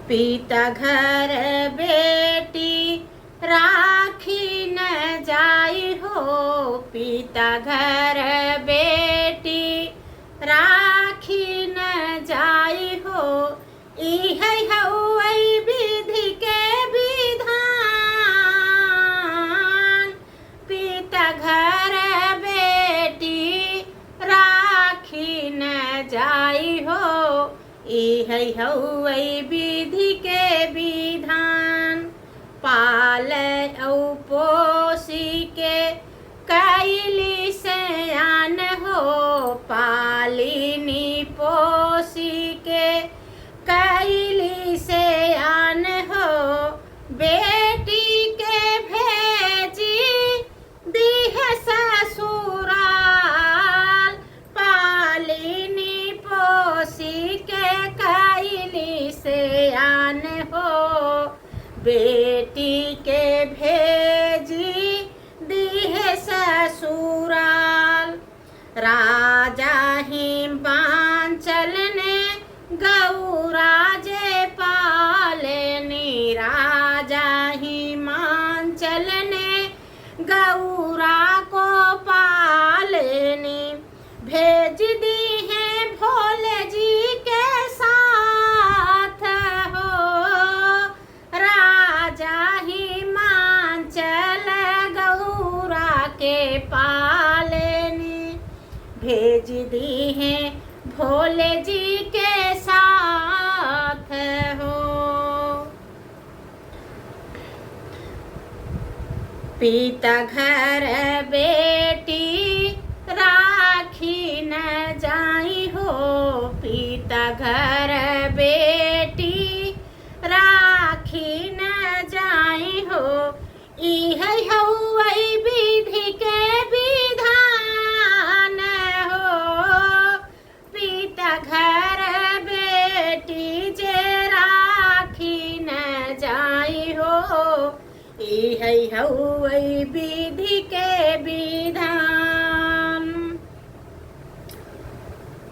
पिता घर बेटी राखी न जाई हो। पिता घर बेटी राखी न जाई हो। इहै हउवै विधि के विधान। पिता घर बेटी राखी न जाई हो। इहै हउवै विधि के विधान। पाल औ पोसी के कैली सयान हो। पालिनी पोसी के कैली सयान हो। बेटी के भेजी दीह ससुराल। पालिनी पोसी के कैली सयान हो। बेटी के भेजी दीह ससुराल। राजा हिमांचल ने गौराजे पालनी। राजा हिमांचल ने गौरा को पालनी। भेज दी है भोले जी के साथ हो। राजा हिमांचल गौरा के पालनी। भेज दी है भोले जी के साथ हो। पिता घर बेटी राखी न जाई हो। पिता घर बेटी राखी न जाई हो। इहै हउवै विधि के विधान हो। पिता घर बेटी जे राखी न जाई हो। इहै हउवै विधि के विधान।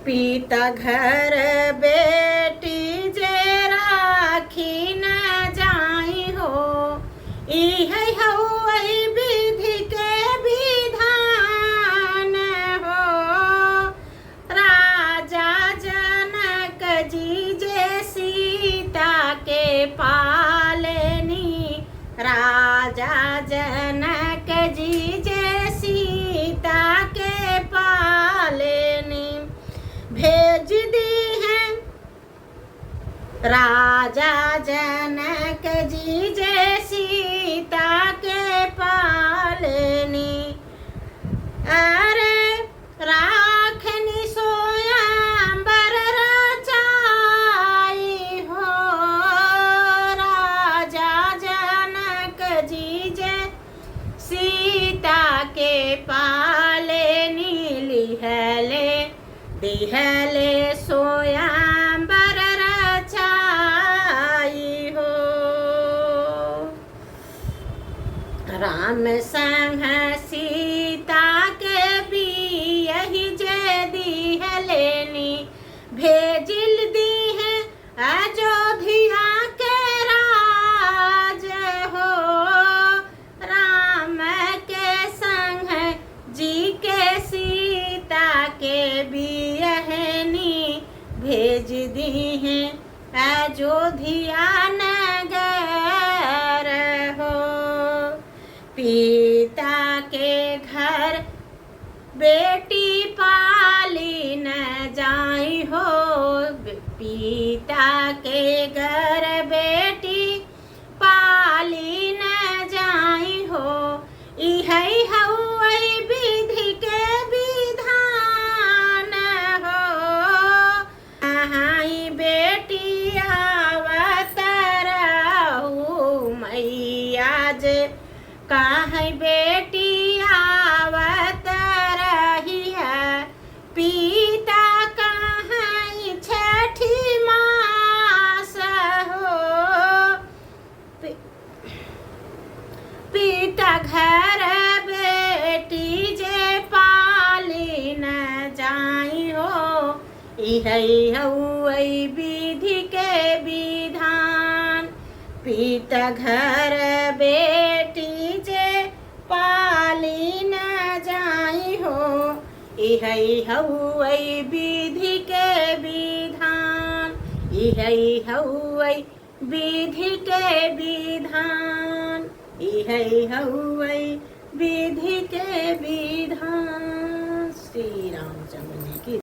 पिता घर बेटी जे राखी न जाई हो। इहै हउवै विधि के विधान हो। राजा जनक जी जे सीता के पालनी। राजा जनक जी जे सीता के पालनी। भेज दी है राजा जनक जी जे सीता के पालनी। अरे राखनी सोयंबर रचाई हो। राजा जनक जी जे सीता के पालनी। लिहले दिहले सोयंबर रचाई हो। राम संग सीता के बियहि जे दिहलेनी। भेजिल दी है अयोध्या के राज हो। राम के संग जी के सीता के बियहनी। भेज दी है अयोध्या नगर हो। पिता के घर बेटी पाली न जाई हो। पिता के घर बेटी पाली न जाई हो। इहै हउवै विधि के विधान हो। हाई बेटी आवत रहू मैया जे। काहे बेटी आवत रही है। पिता कहाँ छठी मास हो। पिता घर बेटी जे पाली न जाई हो। इहै हउवै विधि के विधान। पीत घर बेटी जे पाली न जाई हो इहै हउै विधि के विधान इहै हउै विधि के विधान इहै हउै विधि के विधान। श्री रामचंद्र जी की